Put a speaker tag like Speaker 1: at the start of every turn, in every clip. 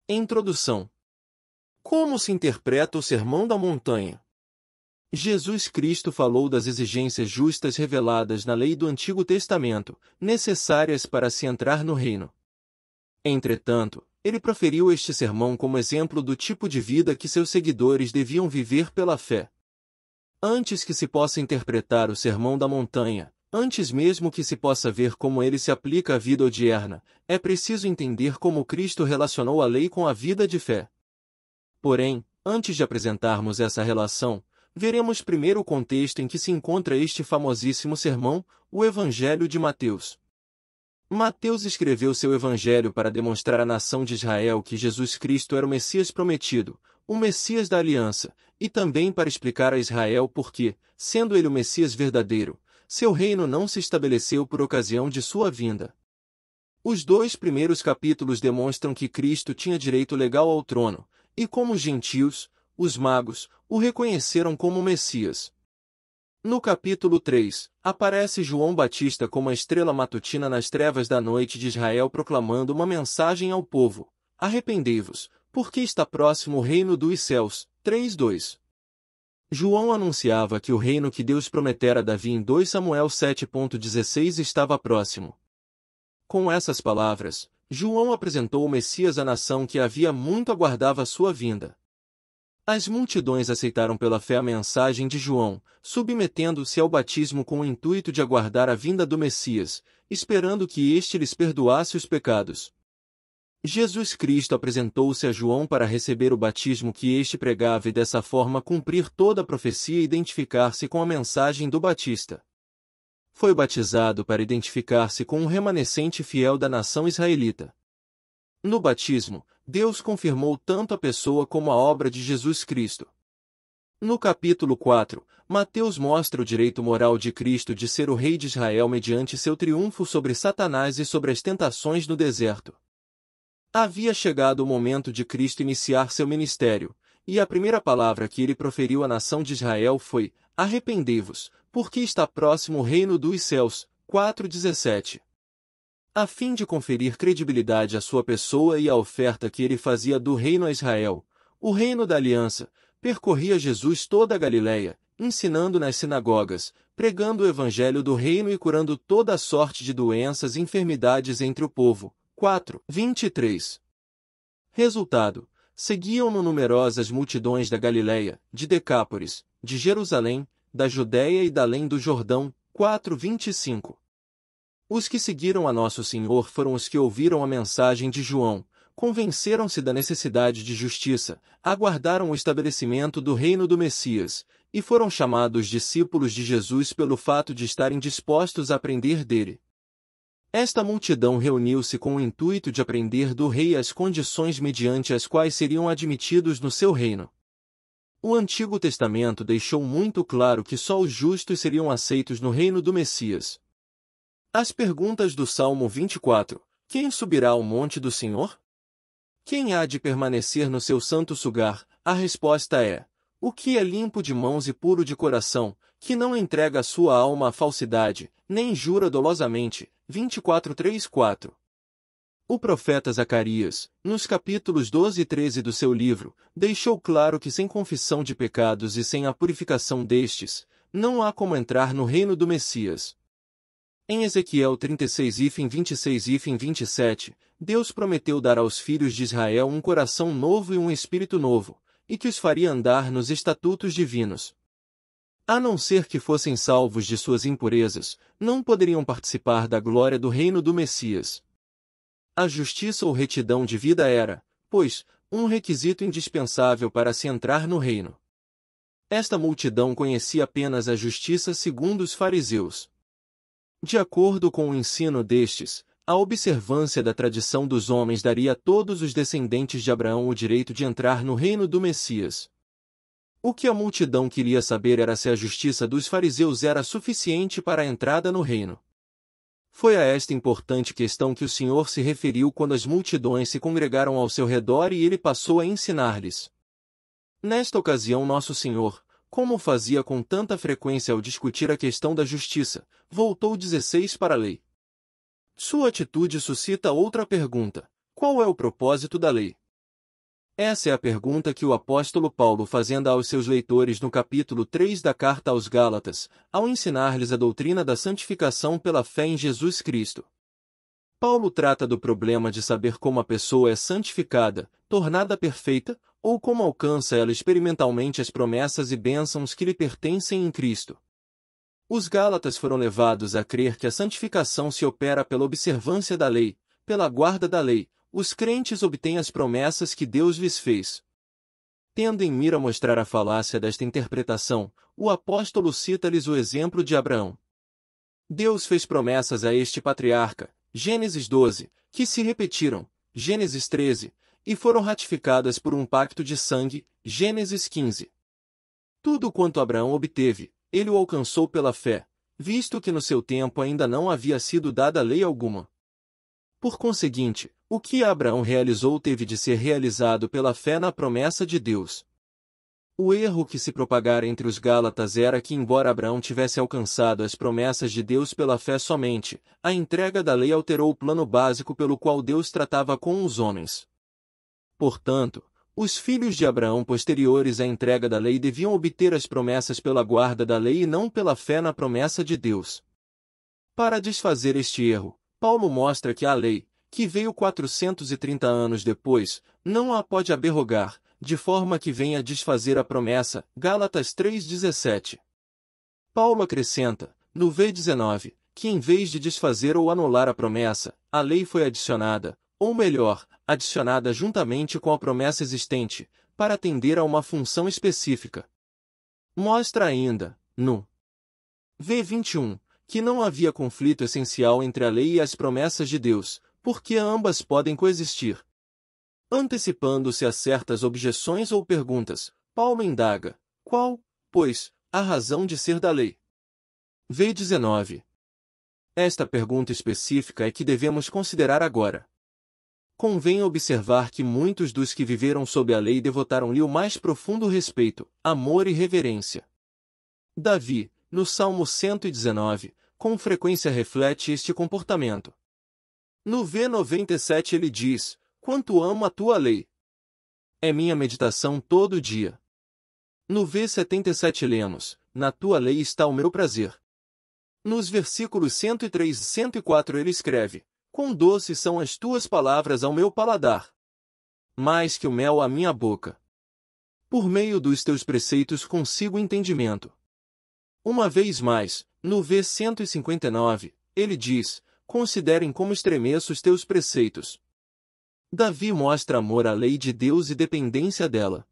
Speaker 1: Introdução. Como se interpreta o Sermão da Montanha? Jesus Cristo falou das exigências justas reveladas na lei do Antigo Testamento, necessárias para se entrar no reino. Entretanto, ele proferiu este sermão como exemplo do tipo de vida que seus seguidores deviam viver pela fé. Antes que se possa interpretar o Sermão da Montanha, antes mesmo que se possa ver como ele se aplica à vida odierna, é preciso entender como Cristo relacionou a lei com a vida de fé. Porém, antes de apresentarmos essa relação, veremos primeiro o contexto em que se encontra este famosíssimo sermão, o Evangelho de Mateus. Mateus escreveu seu Evangelho para demonstrar à nação de Israel que Jesus Cristo era o Messias prometido, o Messias da Aliança, e também para explicar a Israel por que, sendo ele o Messias verdadeiro, seu reino não se estabeleceu por ocasião de sua vinda. Os 2 primeiros capítulos demonstram que Cristo tinha direito legal ao trono, e como os gentios, os magos, o reconheceram como Messias. No capítulo 3, aparece João Batista como a estrela matutina nas trevas da noite de Israel proclamando uma mensagem ao povo: arrependei-vos, porque está próximo o reino dos céus. 3:2. João anunciava que o reino que Deus prometera a Davi em 2 Samuel 7:16 estava próximo. Com essas palavras, João apresentou o Messias à nação que havia muito aguardava sua vinda. As multidões aceitaram pela fé a mensagem de João, submetendo-se ao batismo com o intuito de aguardar a vinda do Messias, esperando que este lhes perdoasse os pecados. Jesus Cristo apresentou-se a João para receber o batismo que este pregava e dessa forma cumprir toda a profecia e identificar-se com a mensagem do Batista. Foi batizado para identificar-se com um remanescente fiel da nação israelita. No batismo, Deus confirmou tanto a pessoa como a obra de Jesus Cristo. No capítulo 4, Mateus mostra o direito moral de Cristo de ser o rei de Israel mediante seu triunfo sobre Satanás e sobre as tentações no deserto. Havia chegado o momento de Cristo iniciar seu ministério, e a primeira palavra que ele proferiu à nação de Israel foi: arrependei-vos, porque está próximo o reino dos céus. 4:17. A fim de conferir credibilidade à sua pessoa e à oferta que ele fazia do reino a Israel, o reino da aliança, percorria Jesus toda a Galileia, ensinando nas sinagogas, pregando o evangelho do reino e curando toda a sorte de doenças e enfermidades entre o povo. 4:23. Resultado: seguiam-no numerosas multidões da Galileia, de Decápolis, de Jerusalém, da Judéia e da além do Jordão. 4:25. Os que seguiram a Nosso Senhor foram os que ouviram a mensagem de João, convenceram-se da necessidade de justiça, aguardaram o estabelecimento do reino do Messias, e foram chamados discípulos de Jesus pelo fato de estarem dispostos a aprender dele. Esta multidão reuniu-se com o intuito de aprender do rei as condições mediante as quais seriam admitidos no seu reino. O Antigo Testamento deixou muito claro que só os justos seriam aceitos no reino do Messias. As perguntas do Salmo 24: quem subirá ao monte do Senhor? Quem há de permanecer no seu santo lugar? A resposta é: o que é limpo de mãos e puro de coração, que não entrega a sua alma à falsidade, nem jura dolosamente. 24:3-4. O profeta Zacarias, nos capítulos 12 e 13 do seu livro, deixou claro que sem confissão de pecados e sem a purificação destes, não há como entrar no reino do Messias. Em Ezequiel 36:26-27, Deus prometeu dar aos filhos de Israel um coração novo e um espírito novo, e que os faria andar nos estatutos divinos. A não ser que fossem salvos de suas impurezas, não poderiam participar da glória do reino do Messias. A justiça ou retidão de vida era, pois, um requisito indispensável para se entrar no reino. Esta multidão conhecia apenas a justiça segundo os fariseus. De acordo com o ensino destes, a observância da tradição dos homens daria a todos os descendentes de Abraão o direito de entrar no reino do Messias. O que a multidão queria saber era se a justiça dos fariseus era suficiente para a entrada no reino. Foi a esta importante questão que o Senhor se referiu quando as multidões se congregaram ao seu redor e ele passou a ensinar-lhes. Nesta ocasião Nosso Senhor, como fazia com tanta frequência ao discutir a questão da justiça, voltou 16 para a lei. Sua atitude suscita outra pergunta: qual é o propósito da lei? Essa é a pergunta que o apóstolo Paulo fazendo aos seus leitores no capítulo 3 da carta aos Gálatas, ao ensinar-lhes a doutrina da santificação pela fé em Jesus Cristo. Paulo trata do problema de saber como a pessoa é santificada, tornada perfeita, ou como alcança ela experimentalmente as promessas e bênçãos que lhe pertencem em Cristo. Os Gálatas foram levados a crer que a santificação se opera pela observância da lei, pela guarda da lei. Os crentes obtêm as promessas que Deus lhes fez. Tendo em mira mostrar a falácia desta interpretação, o apóstolo cita-lhes o exemplo de Abraão. Deus fez promessas a este patriarca, Gênesis 12, que se repetiram, Gênesis 13, e foram ratificadas por um pacto de sangue, Gênesis 15. Tudo quanto Abraão obteve, ele o alcançou pela fé, visto que no seu tempo ainda não havia sido dada lei alguma. Por conseguinte, o que Abraão realizou teve de ser realizado pela fé na promessa de Deus. O erro que se propagara entre os Gálatas era que, embora Abraão tivesse alcançado as promessas de Deus pela fé somente, a entrega da lei alterou o plano básico pelo qual Deus tratava com os homens. Portanto, os filhos de Abraão posteriores à entrega da lei deviam obter as promessas pela guarda da lei e não pela fé na promessa de Deus. Para desfazer este erro, Paulo mostra que a lei, que veio 430 anos depois, não a pode aberrogar, de forma que venha desfazer a promessa. Gálatas 3,17. Paulo acrescenta, no v19, que em vez de desfazer ou anular a promessa, a lei foi adicionada, ou melhor, adicionada juntamente com a promessa existente, para atender a uma função específica. Mostra ainda, no v21, que não havia conflito essencial entre a lei e as promessas de Deus, porque ambas podem coexistir. Antecipando-se a certas objeções ou perguntas, Paulo indaga, qual, pois, a razão de ser da lei? v19. Esta pergunta específica é que devemos considerar agora. Convém observar que muitos dos que viveram sob a lei devotaram-lhe o mais profundo respeito, amor e reverência. Davi, no Salmo 119, com frequência reflete este comportamento. No v97 ele diz, quanto amo a tua lei. É minha meditação todo dia. No v77 lemos, na tua lei está o meu prazer. Nos versículos 103 e 104 ele escreve, quão doces são as tuas palavras ao meu paladar. Mais que o mel à minha boca. Por meio dos teus preceitos consigo entendimento. Uma vez mais, no v159, ele diz, considerem como estremeço os teus preceitos. Davi mostra amor à lei de Deus e dependência dela.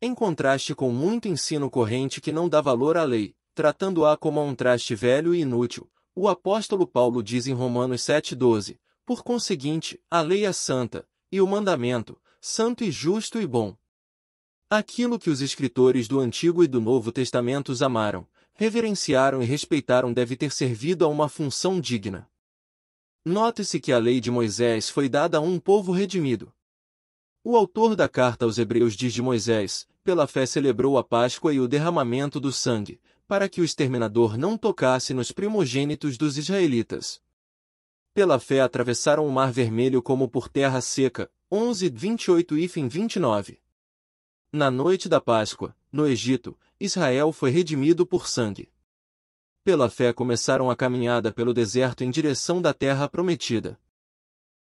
Speaker 1: Em contraste com muito ensino corrente que não dá valor à lei, tratando-a como um traste velho e inútil, o apóstolo Paulo diz em Romanos 7,12, por conseguinte, a lei é santa, e o mandamento, santo e justo e bom. Aquilo que os escritores do Antigo e do Novo Testamentos amaram, reverenciaram e respeitaram deve ter servido a uma função digna. Note-se que a lei de Moisés foi dada a um povo redimido. O autor da carta aos Hebreus diz de Moisés, pela fé celebrou a Páscoa e o derramamento do sangue, para que o exterminador não tocasse nos primogênitos dos israelitas. Pela fé atravessaram o Mar Vermelho como por terra seca, 11:28-29. Na noite da Páscoa, no Egito, Israel foi redimido por sangue. Pela fé começaram a caminhada pelo deserto em direção da terra prometida.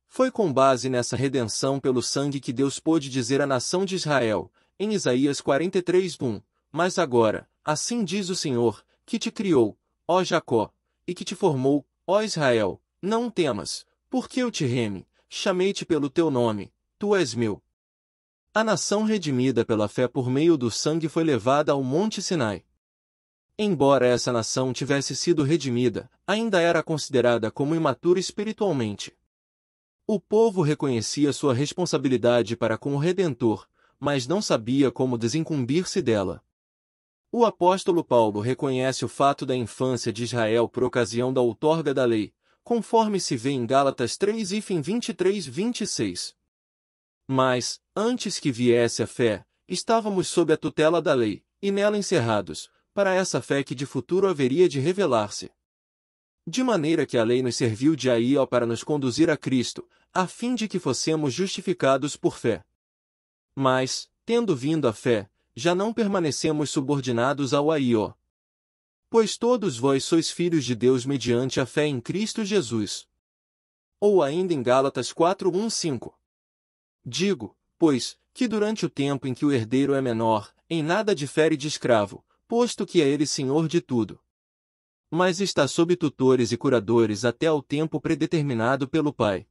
Speaker 1: Foi com base nessa redenção pelo sangue que Deus pôde dizer à nação de Israel, em Isaías 43:1, mas agora, assim diz o Senhor, que te criou, ó Jacó, e que te formou, ó Israel, não temas, porque eu te reme, chamei-te pelo teu nome, tu és meu. A nação redimida pela fé por meio do sangue foi levada ao Monte Sinai. Embora essa nação tivesse sido redimida, ainda era considerada como imatura espiritualmente. O povo reconhecia sua responsabilidade para com o Redentor, mas não sabia como desincumbir-se dela. O apóstolo Paulo reconhece o fato da infância de Israel por ocasião da outorga da lei, conforme se vê em Gálatas 3:23-26. Mas, antes que viesse a fé, estávamos sob a tutela da lei, e nela encerrados, para essa fé que de futuro haveria de revelar-se. De maneira que a lei nos serviu de aio para nos conduzir a Cristo, a fim de que fossemos justificados por fé. Mas, tendo vindo a fé, já não permanecemos subordinados ao aiô. Pois todos vós sois filhos de Deus mediante a fé em Cristo Jesus. Ou ainda em Gálatas 4:1-5. Digo, pois, que durante o tempo em que o herdeiro é menor, em nada difere de escravo, posto que é ele senhor de tudo. Mas está sob tutores e curadores até ao tempo predeterminado pelo Pai.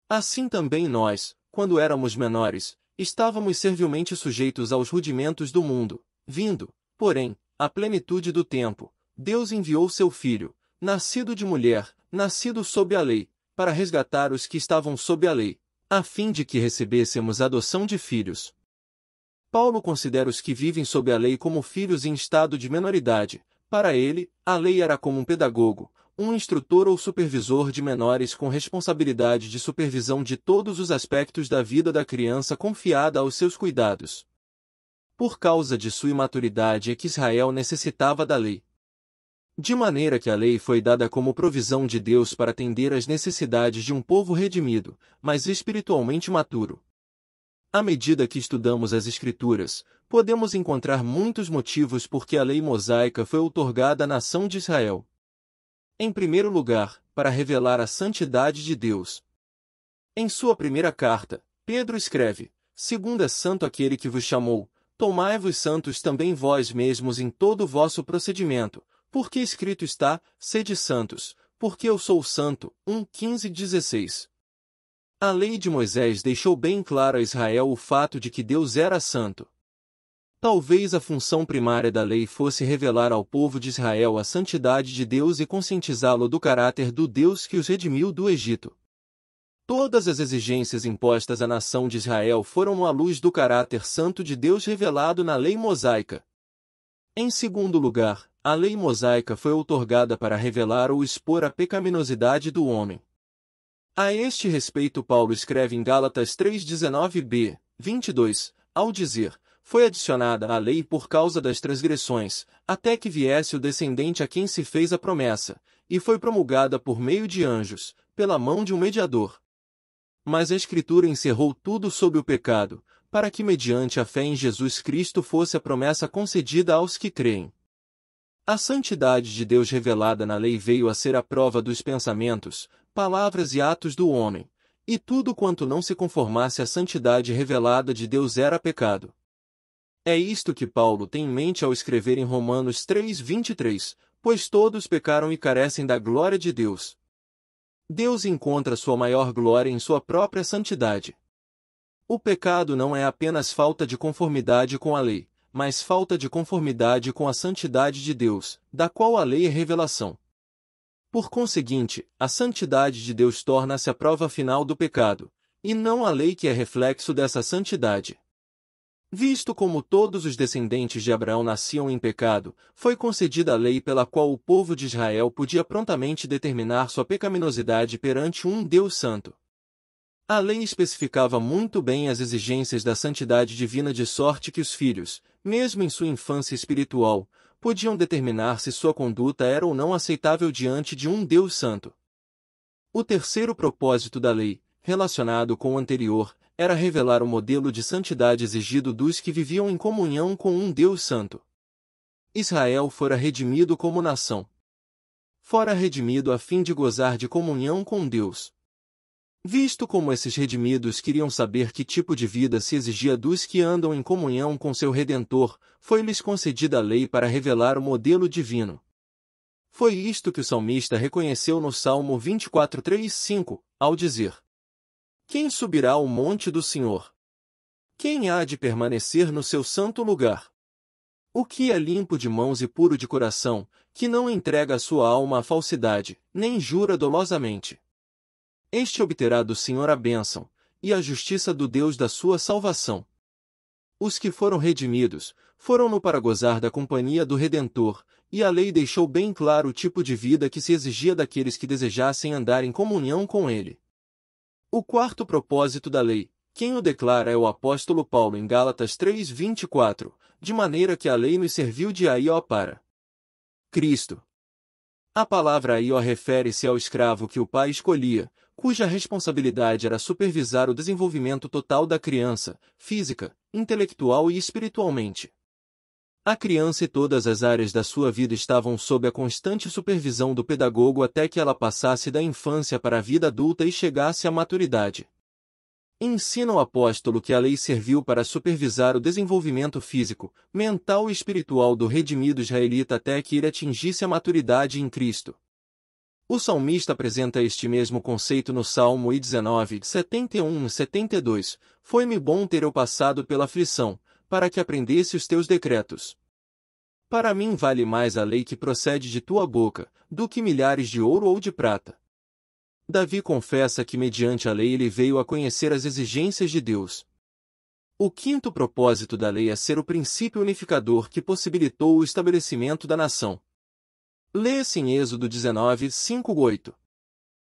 Speaker 1: Assim também nós, quando éramos menores, estávamos servilmente sujeitos aos rudimentos do mundo, vindo, porém, à plenitude do tempo, Deus enviou seu Filho, nascido de mulher, nascido sob a lei, para resgatar os que estavam sob a lei, a fim de que recebêssemos adoção de filhos. Paulo considera os que vivem sob a lei como filhos em estado de menoridade. Para ele, a lei era como um pedagogo, um instrutor ou supervisor de menores com responsabilidade de supervisão de todos os aspectos da vida da criança confiada aos seus cuidados. Por causa de sua imaturidade é que Israel necessitava da lei. De maneira que a lei foi dada como provisão de Deus para atender às necessidades de um povo redimido, mas espiritualmente maturo. À medida que estudamos as Escrituras, podemos encontrar muitos motivos por que a lei mosaica foi outorgada à nação de Israel. Em primeiro lugar, para revelar a santidade de Deus. Em sua primeira carta, Pedro escreve: segundo é santo aquele que vos chamou, tomai-vos santos também vós mesmos em todo o vosso procedimento, porque escrito está, sede santos, porque eu sou santo. 1:15-16. A lei de Moisés deixou bem claro a Israel o fato de que Deus era santo. Talvez a função primária da lei fosse revelar ao povo de Israel a santidade de Deus e conscientizá-lo do caráter do Deus que os redimiu do Egito. Todas as exigências impostas à nação de Israel foram à luz do caráter santo de Deus revelado na lei mosaica. Em segundo lugar, a lei mosaica foi outorgada para revelar ou expor a pecaminosidade do homem. A este respeito Paulo escreve em Gálatas 3:19b, 22, ao dizer: foi adicionada a lei por causa das transgressões, até que viesse o descendente a quem se fez a promessa, e foi promulgada por meio de anjos, pela mão de um mediador. Mas a Escritura encerrou tudo sob o pecado, para que mediante a fé em Jesus Cristo fosse a promessa concedida aos que creem. A santidade de Deus revelada na lei veio a ser a prova dos pensamentos, palavras e atos do homem, e tudo quanto não se conformasse à santidade revelada de Deus era pecado. É isto que Paulo tem em mente ao escrever em Romanos 3:23, pois todos pecaram e carecem da glória de Deus. Deus encontra sua maior glória em sua própria santidade. O pecado não é apenas falta de conformidade com a lei, mas falta de conformidade com a santidade de Deus, da qual a lei é revelação. Por conseguinte, a santidade de Deus torna-se a prova final do pecado, e não a lei que é reflexo dessa santidade. Visto como todos os descendentes de Abraão nasciam em pecado, foi concedida a lei pela qual o povo de Israel podia prontamente determinar sua pecaminosidade perante um Deus santo. A lei especificava muito bem as exigências da santidade divina de sorte que os filhos, mesmo em sua infância espiritual, podiam determinar se sua conduta era ou não aceitável diante de um Deus santo. O terceiro propósito da lei, relacionado com o anterior, era revelar o modelo de santidade exigido dos que viviam em comunhão com um Deus santo. Israel fora redimido como nação. Fora redimido a fim de gozar de comunhão com Deus. Visto como esses redimidos queriam saber que tipo de vida se exigia dos que andam em comunhão com seu Redentor, foi-lhes concedida a lei para revelar o modelo divino. Foi isto que o salmista reconheceu no Salmo 24:3-5, ao dizer: quem subirá ao monte do Senhor? Quem há de permanecer no seu santo lugar? O que é limpo de mãos e puro de coração, que não entrega a sua alma à falsidade, nem jura dolosamente. Este obterá do Senhor a bênção, e a justiça do Deus da sua salvação. Os que foram redimidos, foram-no para gozar da companhia do Redentor, e a lei deixou bem claro o tipo de vida que se exigia daqueles que desejassem andar em comunhão com ele. O quarto propósito da lei, quem o declara é o apóstolo Paulo em Gálatas 3:24, de maneira que a lei nos serviu de aió para Cristo. A palavra aió refere-se ao escravo que o pai escolhia, cuja responsabilidade era supervisar o desenvolvimento total da criança, física, intelectual e espiritualmente. A criança e todas as áreas da sua vida estavam sob a constante supervisão do pedagogo até que ela passasse da infância para a vida adulta e chegasse à maturidade. Ensina o apóstolo que a lei serviu para supervisar o desenvolvimento físico, mental e espiritual do redimido israelita até que ele atingisse a maturidade em Cristo. O salmista apresenta este mesmo conceito no Salmo 19, 71 e 72. Foi-me bom ter eu passado pela aflição, para que aprendesse os teus decretos. Para mim vale mais a lei que procede de tua boca, do que milhares de ouro ou de prata. Davi confessa que mediante a lei ele veio a conhecer as exigências de Deus. O quinto propósito da lei é ser o princípio unificador que possibilitou o estabelecimento da nação. Lê-se em Êxodo 19, 5, 8.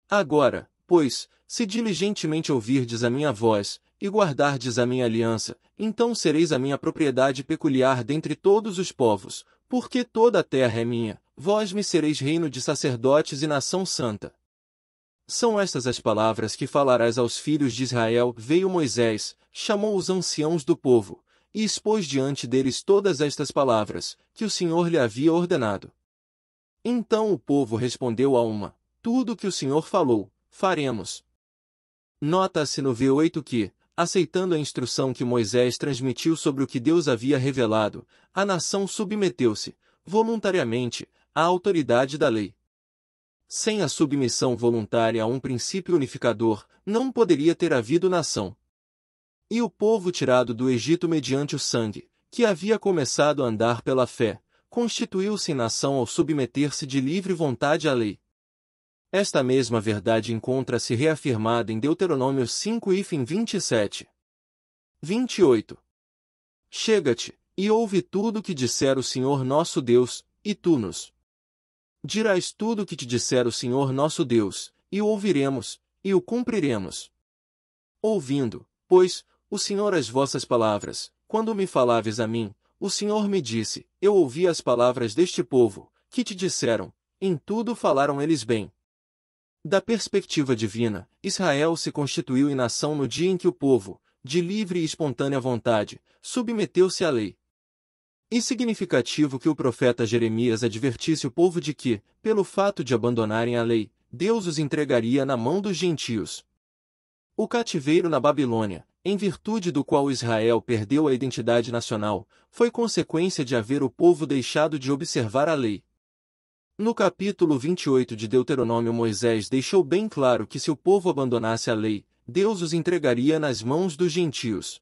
Speaker 1: Agora, pois, se diligentemente ouvirdes a minha voz, e guardardes a minha aliança, então sereis a minha propriedade peculiar dentre todos os povos, porque toda a terra é minha, vós me sereis reino de sacerdotes e nação santa. São estas as palavras que falarás aos filhos de Israel. Veio Moisés, chamou os anciãos do povo, e expôs diante deles todas estas palavras, que o Senhor lhe havia ordenado. Então o povo respondeu a uma: tudo o que o Senhor falou, faremos. Nota-se no V8 que, aceitando a instrução que Moisés transmitiu sobre o que Deus havia revelado, a nação submeteu-se, voluntariamente, à autoridade da lei. Sem a submissão voluntária a um princípio unificador, não poderia ter havido nação. E o povo tirado do Egito mediante o sangue, que havia começado a andar pela fé, constituiu-se em nação ao submeter-se de livre vontade à lei. Esta mesma verdade encontra-se reafirmada em Deuteronômio 5 e 27. 28. Chega-te, e ouve tudo o que disser o Senhor nosso Deus, e tu nos dirás tudo o que te disser o Senhor nosso Deus, e o ouviremos, e o cumpriremos. Ouvindo, pois, o Senhor as vossas palavras, quando me falaves a mim, o Senhor me disse, eu ouvi as palavras deste povo, que te disseram, em tudo falaram eles bem. Da perspectiva divina, Israel se constituiu em nação no dia em que o povo, de livre e espontânea vontade, submeteu-se à lei. E significativo que o profeta Jeremias advertisse o povo de que, pelo fato de abandonarem a lei, Deus os entregaria na mão dos gentios. O cativeiro na Babilônia, em virtude do qual Israel perdeu a identidade nacional, foi consequência de haver o povo deixado de observar a lei. No capítulo 28 de Deuteronômio, Moisés deixou bem claro que se o povo abandonasse a lei, Deus os entregaria nas mãos dos gentios.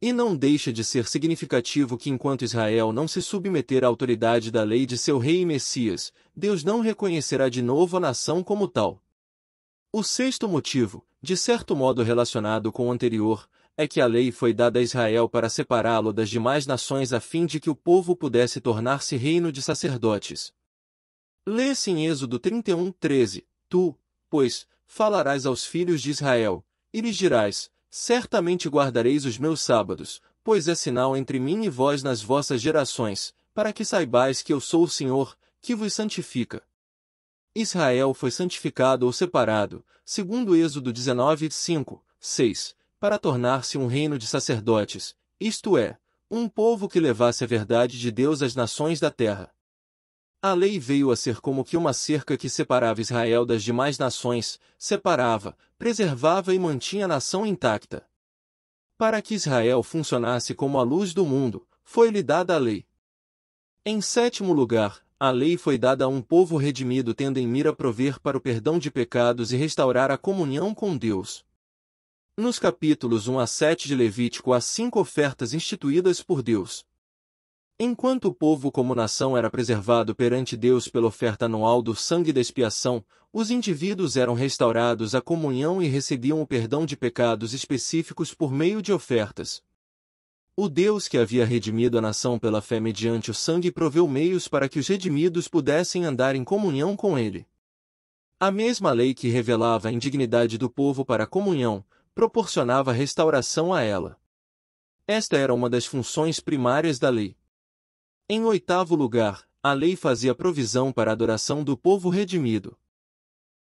Speaker 1: E não deixa de ser significativo que enquanto Israel não se submeter à autoridade da lei de seu rei e Messias, Deus não reconhecerá de novo a nação como tal. O sexto motivo, de certo modo relacionado com o anterior, é que a lei foi dada a Israel para separá-lo das demais nações a fim de que o povo pudesse tornar-se reino de sacerdotes. Lê-se em Êxodo 31, 13, tu, pois, falarás aos filhos de Israel, e lhes dirás, certamente guardareis os meus sábados, pois é sinal entre mim e vós nas vossas gerações, para que saibais que eu sou o Senhor, que vos santifica. Israel foi santificado ou separado, segundo Êxodo 19, 5, 6, para tornar-se um reino de sacerdotes, isto é, um povo que levasse a verdade de Deus às nações da terra. A lei veio a ser como que uma cerca que separava Israel das demais nações, separava, preservava e mantinha a nação intacta. Para que Israel funcionasse como a luz do mundo, foi-lhe dada a lei. Em sétimo lugar, a lei foi dada a um povo redimido tendo em mira prover para o perdão de pecados e restaurar a comunhão com Deus. Nos capítulos 1 a 7 de Levítico há 5 ofertas instituídas por Deus. Enquanto o povo como nação era preservado perante Deus pela oferta anual do sangue da expiação, os indivíduos eram restaurados à comunhão e recebiam o perdão de pecados específicos por meio de ofertas. O Deus que havia redimido a nação pela fé mediante o sangue proveu meios para que os redimidos pudessem andar em comunhão com ele. A mesma lei que revelava a indignidade do povo para a comunhão, proporcionava restauração a ela. Esta era uma das funções primárias da lei. Em oitavo lugar, a lei fazia provisão para a adoração do povo redimido.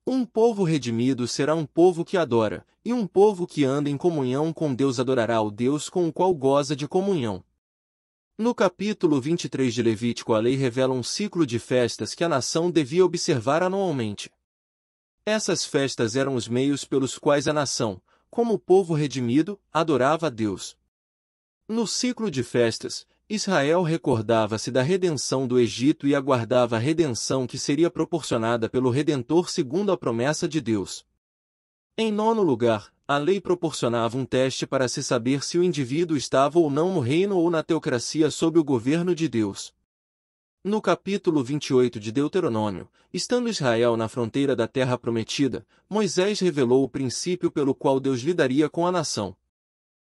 Speaker 1: Um povo redimido será um povo que adora, e um povo que anda em comunhão com Deus adorará o Deus com o qual goza de comunhão. No capítulo 23 de Levítico, a lei revela um ciclo de festas que a nação devia observar anualmente. Essas festas eram os meios pelos quais a nação, como povo redimido, adorava a Deus. No ciclo de festas, Israel recordava-se da redenção do Egito e aguardava a redenção que seria proporcionada pelo Redentor segundo a promessa de Deus. Em nono lugar, a lei proporcionava um teste para se saber se o indivíduo estava ou não no reino ou na teocracia sob o governo de Deus. No capítulo 28 de Deuteronômio, estando Israel na fronteira da terra prometida, Moisés revelou o princípio pelo qual Deus lidaria com a nação.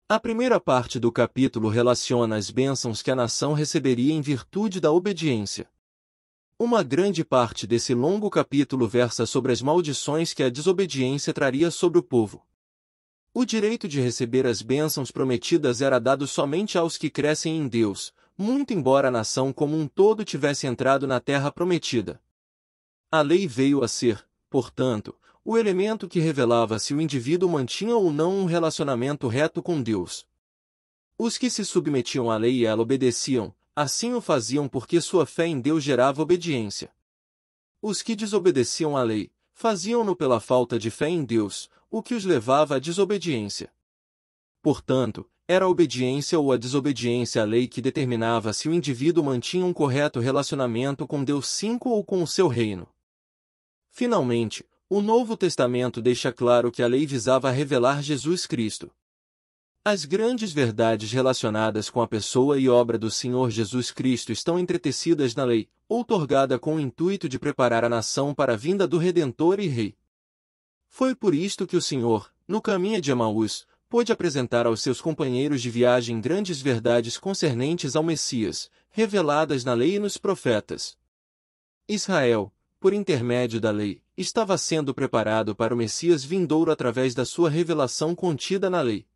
Speaker 1: A primeira parte do capítulo relaciona as bênçãos que a nação receberia em virtude da obediência. Uma grande parte desse longo capítulo versa sobre as maldições que a desobediência traria sobre o povo. O direito de receber as bênçãos prometidas era dado somente aos que crescem em Deus, muito embora a nação como um todo tivesse entrado na terra prometida. A lei veio a ser, portanto, o elemento que revelava se o indivíduo mantinha ou não um relacionamento reto com Deus. Os que se submetiam à lei e ela obedeciam, assim o faziam porque sua fé em Deus gerava obediência. Os que desobedeciam à lei, faziam-no pela falta de fé em Deus, o que os levava à desobediência. Portanto, era a obediência ou a desobediência à lei que determinava se o indivíduo mantinha um correto relacionamento com Deus 5 ou com o seu reino. Finalmente, o Novo Testamento deixa claro que a lei visava a revelar Jesus Cristo. As grandes verdades relacionadas com a pessoa e obra do Senhor Jesus Cristo estão entretecidas na lei, outorgada com o intuito de preparar a nação para a vinda do Redentor e Rei. Foi por isto que o Senhor, no caminho de Emaús, pôde apresentar aos seus companheiros de viagem grandes verdades concernentes ao Messias, reveladas na lei e nos profetas. Israel, por intermédio da lei, estava sendo preparado para o Messias vindouro através da sua revelação contida na lei.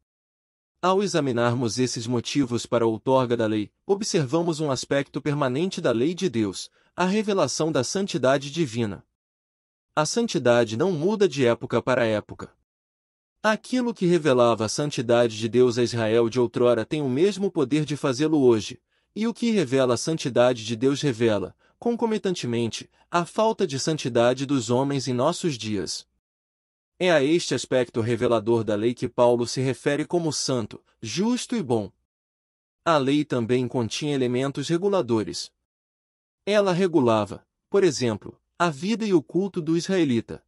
Speaker 1: Ao examinarmos esses motivos para a outorga da lei, observamos um aspecto permanente da lei de Deus, a revelação da santidade divina. A santidade não muda de época para época. Aquilo que revelava a santidade de Deus a Israel de outrora tem o mesmo poder de fazê-lo hoje, e o que revela a santidade de Deus revela, concomitantemente, a falta de santidade dos homens em nossos dias. É a este aspecto revelador da lei que Paulo se refere como santo, justo e bom. A lei também continha elementos reguladores. Ela regulava, por exemplo, a vida e o culto do israelita.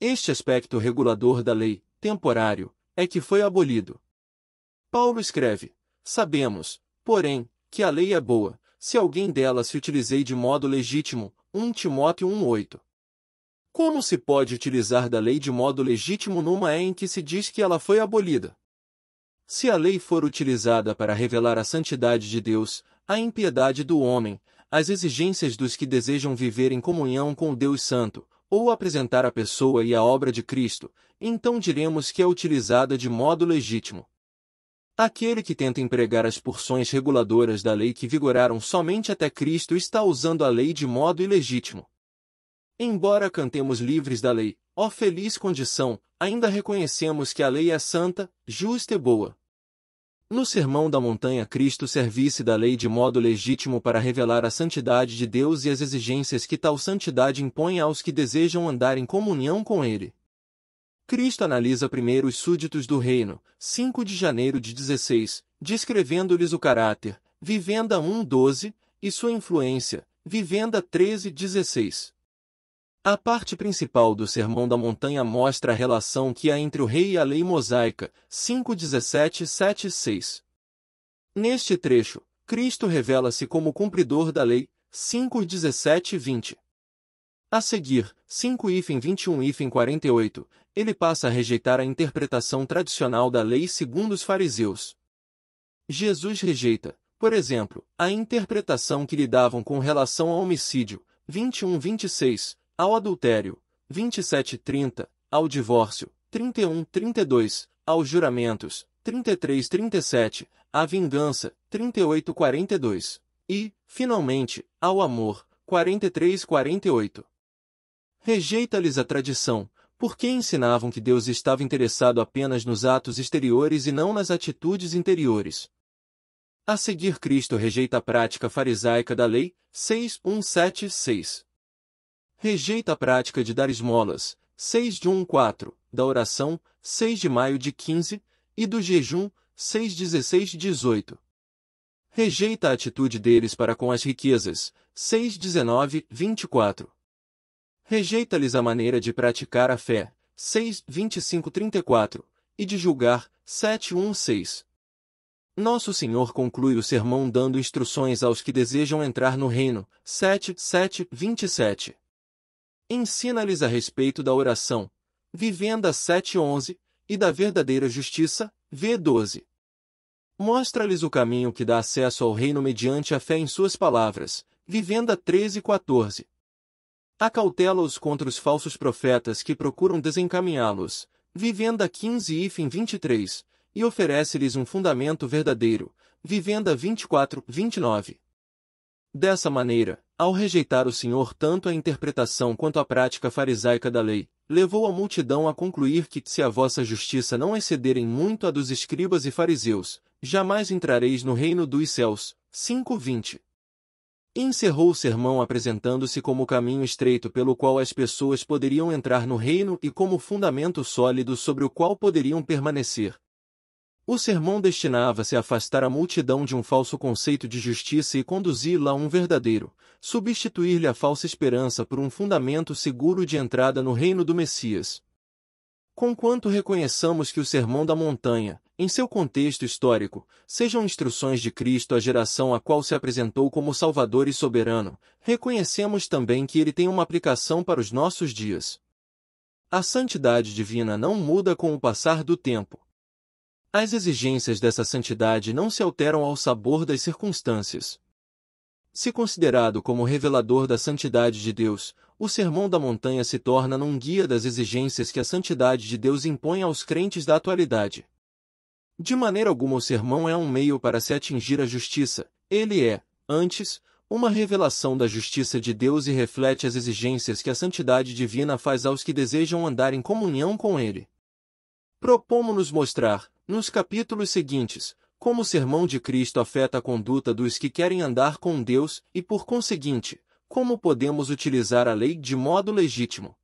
Speaker 1: Este aspecto regulador da lei, temporário, é que foi abolido. Paulo escreve: sabemos, porém, que a lei é boa, se alguém dela se utilizei de modo legítimo. 1 Timóteo 1:8. Como se pode utilizar da lei de modo legítimo numa era em que se diz que ela foi abolida? Se a lei for utilizada para revelar a santidade de Deus, a impiedade do homem, as exigências dos que desejam viver em comunhão com o Deus Santo, ou apresentar a pessoa e a obra de Cristo, então diremos que é utilizada de modo legítimo. Aquele que tenta empregar as porções reguladoras da lei que vigoraram somente até Cristo está usando a lei de modo ilegítimo. Embora cantemos livres da lei, ó feliz condição, ainda reconhecemos que a lei é santa, justa e boa. No Sermão da Montanha, Cristo servisse da lei de modo legítimo para revelar a santidade de Deus e as exigências que tal santidade impõe aos que desejam andar em comunhão com Ele. Cristo analisa primeiro os súditos do reino, 5 de janeiro de 16, descrevendo-lhes o caráter, Vivenda 1:12, e sua influência, Vivenda 13:16. A parte principal do Sermão da Montanha mostra a relação que há entre o rei e a lei mosaica, 5:17, 7 e 6. Neste trecho, Cristo revela-se como cumpridor da lei, 5:17 e 20. A seguir, 5:21-48, ele passa a rejeitar a interpretação tradicional da lei segundo os fariseus. Jesus rejeita, por exemplo, a interpretação que lhe davam com relação ao homicídio, 21:26, ao adultério, 27:30, ao divórcio, 31:32, aos juramentos, 33:37, à vingança, 38:42, e, finalmente, ao amor, 43:48. Rejeita-lhes a tradição, porque ensinavam que Deus estava interessado apenas nos atos exteriores e não nas atitudes interiores. A seguir, Cristo rejeita a prática farisaica da lei, 6:1-7-6. Rejeita a prática de dar esmolas, 6:1-4, da oração, 6 de maio de 15, e do jejum, 6:16-18. Rejeita a atitude deles para com as riquezas, 6:19-24. Rejeita-lhes a maneira de praticar a fé, 6:25-34, e de julgar, 7:1-6. Nosso Senhor conclui o sermão dando instruções aos que desejam entrar no reino, 7:7-27. Ensina-lhes a respeito da oração, Vivenda 7:11, e da verdadeira justiça, v12. Mostra-lhes o caminho que dá acesso ao reino mediante a fé em suas palavras, Vivenda 13:14. Acautela-os contra os falsos profetas que procuram desencaminhá-los, Vivenda 15:23, e oferece-lhes um fundamento verdadeiro, Vivenda 24:29. Dessa maneira, ao rejeitar o Senhor tanto a interpretação quanto a prática farisaica da lei, levou a multidão a concluir que, se a vossa justiça não excederem muito a dos escribas e fariseus, jamais entrareis no reino dos céus. 5:20. Encerrou o sermão apresentando-se como o caminho estreito pelo qual as pessoas poderiam entrar no reino e como fundamento sólido sobre o qual poderiam permanecer. O sermão destinava-se a afastar a multidão de um falso conceito de justiça e conduzi-la a um verdadeiro, substituir-lhe a falsa esperança por um fundamento seguro de entrada no reino do Messias. Conquanto reconheçamos que o Sermão da Montanha, em seu contexto histórico, sejam instruções de Cristo à geração a qual se apresentou como Salvador e soberano, reconhecemos também que ele tem uma aplicação para os nossos dias. A santidade divina não muda com o passar do tempo. As exigências dessa santidade não se alteram ao sabor das circunstâncias. Se considerado como revelador da santidade de Deus, o Sermão da Montanha se torna num guia das exigências que a santidade de Deus impõe aos crentes da atualidade. De maneira alguma o sermão é um meio para se atingir a justiça, ele é, antes, uma revelação da justiça de Deus e reflete as exigências que a santidade divina faz aos que desejam andar em comunhão com ele. Propomos-nos mostrar, nos capítulos seguintes, como o sermão de Cristo afeta a conduta dos que querem andar com Deus e, por conseguinte, como podemos utilizar a lei de modo legítimo.